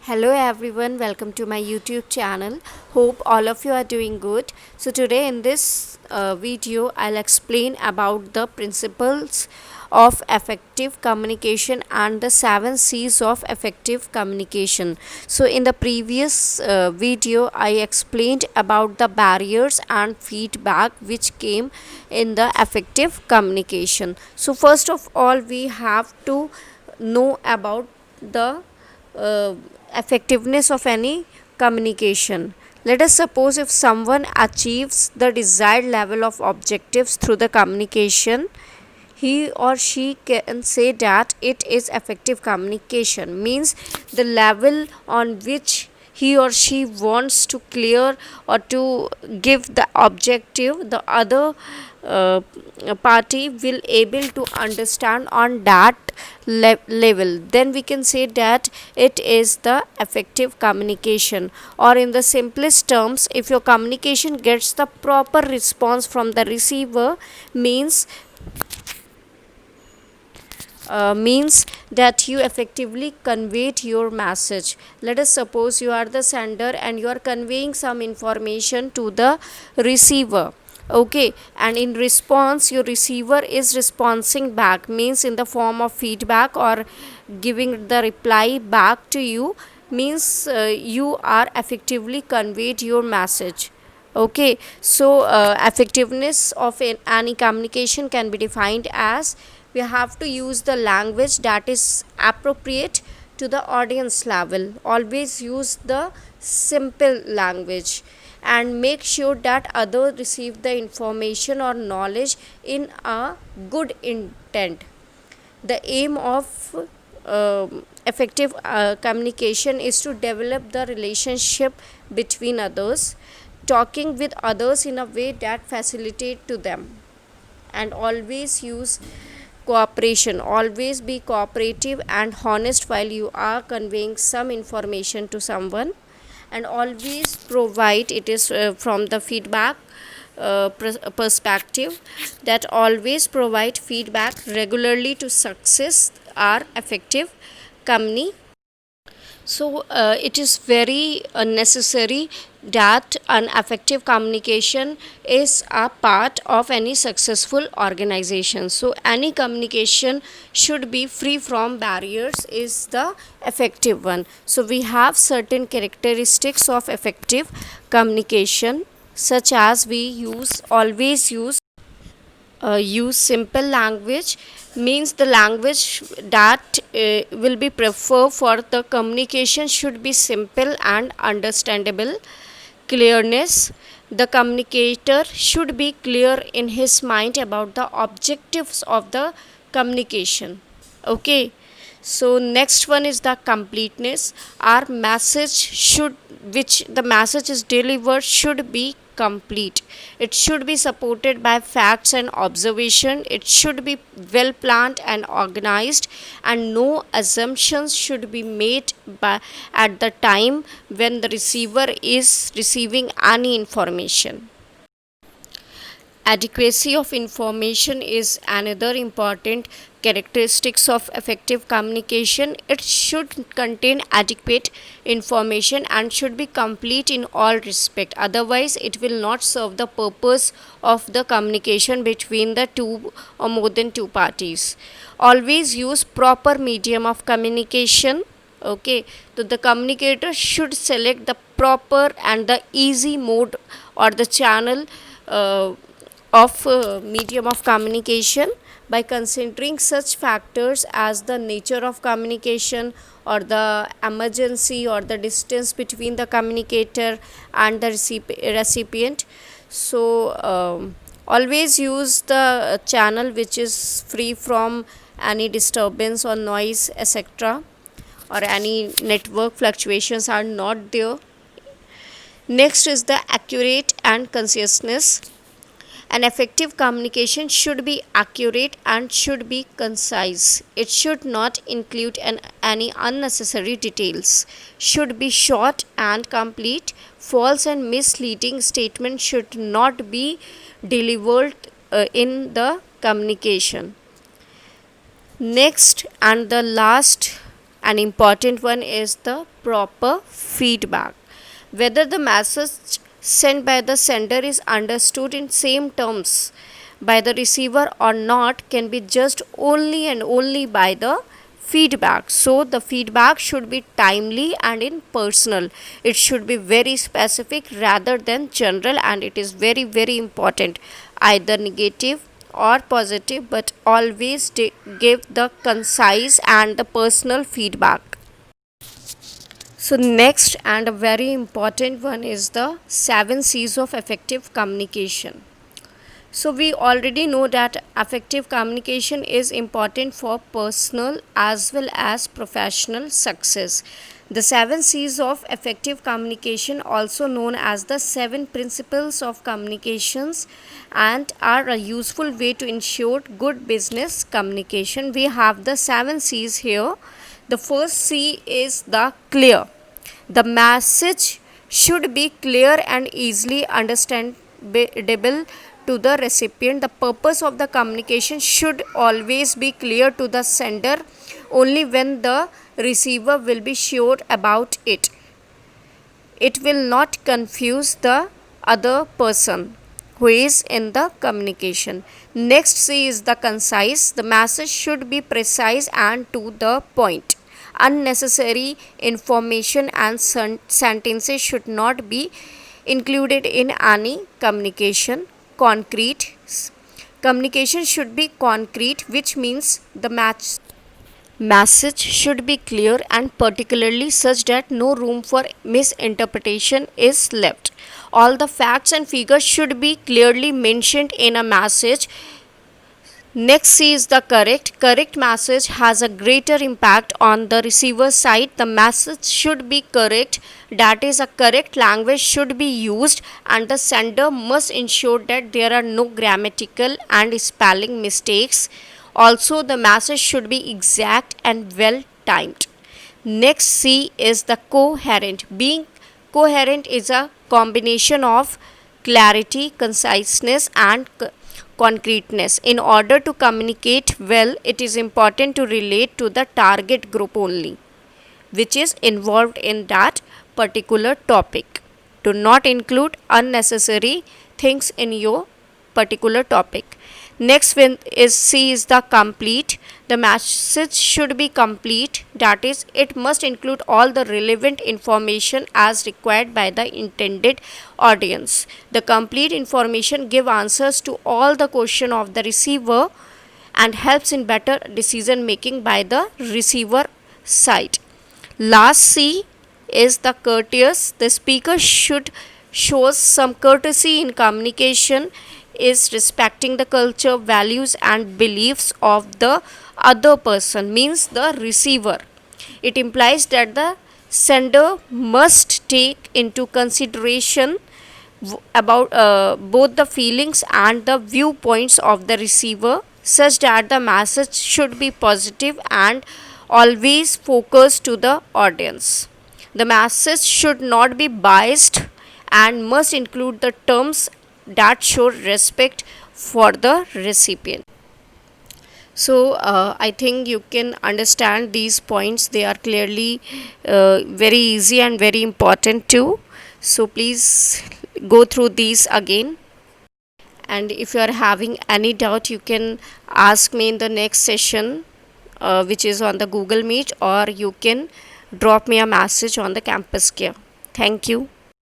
Hello everyone, welcome to my YouTube channel. Hope all of you are doing good. So today in this video I'll explain about the principles of effective communication and the 7 C's of effective communication. So in the previous video I explained about the barriers and feedback which came in the effective communication. So first of all we have to know about the uh, effectiveness of any communication. Let us suppose if someone achieves the desired level of objectives through the communication, he or she can say that it is effective communication. Means the level on which he or she wants to clear or to give the objective, the other party will able to understand on that level, then we can say that it is the effective communication. Or in the simplest terms, if your communication gets the proper response from the receiver, means that you effectively conveyed your message. Let us suppose you are the sender and you are conveying some information to the receiver. Okay, and in response your receiver is responding back, means in the form of feedback or giving the reply back to you, means you are effectively conveyed your message. Okay, so effectiveness of any communication can be defined as we have to use the language that is appropriate to the audience level. Always use the simple language and make sure that others receive the information or knowledge in a good intent. The aim of effective communication is to develop the relationship between others, talking with others in a way that facilitate to them. And always use cooperation, always be cooperative and honest while you are conveying some information to someone. And always provide, it is from the feedback perspective, that always provide feedback regularly to success our effective communication. So it is very necessary that an effective communication is a part of any successful organization. So any communication should be free from barriers is the effective one. So we have certain characteristics of effective communication, such as we use simple language, means the language that will be preferred for the communication should be simple and understandable. Clearness, the communicator should be clear in his mind about the objectives of the communication. Okay, so next one is the completeness. Our message should, which the message is delivered, should be complete. It should be supported by facts and observation. It should be well planned and organized, and no assumptions should be made at the time when the receiver is receiving any information. Adequacy of information is another important characteristics of effective communication. It should contain adequate information and should be complete in all respect. Otherwise, it will not serve the purpose of the communication between the two or more than two parties. Always use proper medium of communication. Okay, so the communicator should select the proper and the easy mode or the channel of medium of communication by considering such factors as the nature of communication or the emergency or the distance between the communicator and the recipient. So always use the channel which is free from any disturbance or noise, etc., or any network fluctuations are not there. Next is the accurate and conciseness. An effective communication should be accurate and should be concise. It should not include any unnecessary details. Should be short and complete. False and misleading statements should not be delivered in the communication. Next and the last An important one is the proper feedback. Whether the message sent by the sender is understood in same terms by the receiver or not can be judged only and only by the feedback. So the feedback should be timely and impersonal. It should be very specific rather than general, and it is very very important, either negative or positive, but always give the concise and the personal feedback. So next and a very important one is the 7 C's of effective communication. So we already know that effective communication is important for personal as well as professional success. The 7 C's of effective communication, also known as the 7 principles of communications, and are a useful way to ensure good business communication. We have the 7 C's here. The first C is the clear. The message should be clear and easily understandable to the recipient. The purpose of the communication should always be clear to the sender. Only when the receiver will be sure about it, it will not confuse the other person who is in the communication. Next C is the concise. The message should be precise and to the point. Unnecessary information and sentences should not be included in any communication. Concrete. Communication should be concrete, which means the message should be clear and particularly such that no room for misinterpretation is left. All the facts and figures should be clearly mentioned in a message. Next C is the correct. Correct message has a greater impact on the receiver side. The message should be correct, that is, a correct language should be used, and the sender must ensure that there are no grammatical and spelling mistakes. Also, the message should be exact and well timed. Next C is the coherent. Being coherent is a combination of clarity, conciseness, and concreteness. In order to communicate well, it is important to relate to the target group only, which is involved in that particular topic. Do not include unnecessary things in your particular topic. Next one is C is the complete. The message should be complete, that is, it must include all the relevant information as required by the intended audience. The complete information give answers to all the question of the receiver and helps in better decision making by the receiver side. Last C is the courteous. The speaker should show some courtesy in communication, is respecting the culture, values, and beliefs of the other person, means the receiver. It implies that the sender must take into consideration about both the feelings and the viewpoints of the receiver, such that the message should be positive and always focused to the audience. The message should not be biased and must include the terms that show respect for the recipient. So I think you can understand these points. They are clearly very easy and very important too. So please go through these again. And if you are having any doubt, you can ask me in the next session, which is on the Google Meet, or you can drop me a message on the Campus Care. Thank you.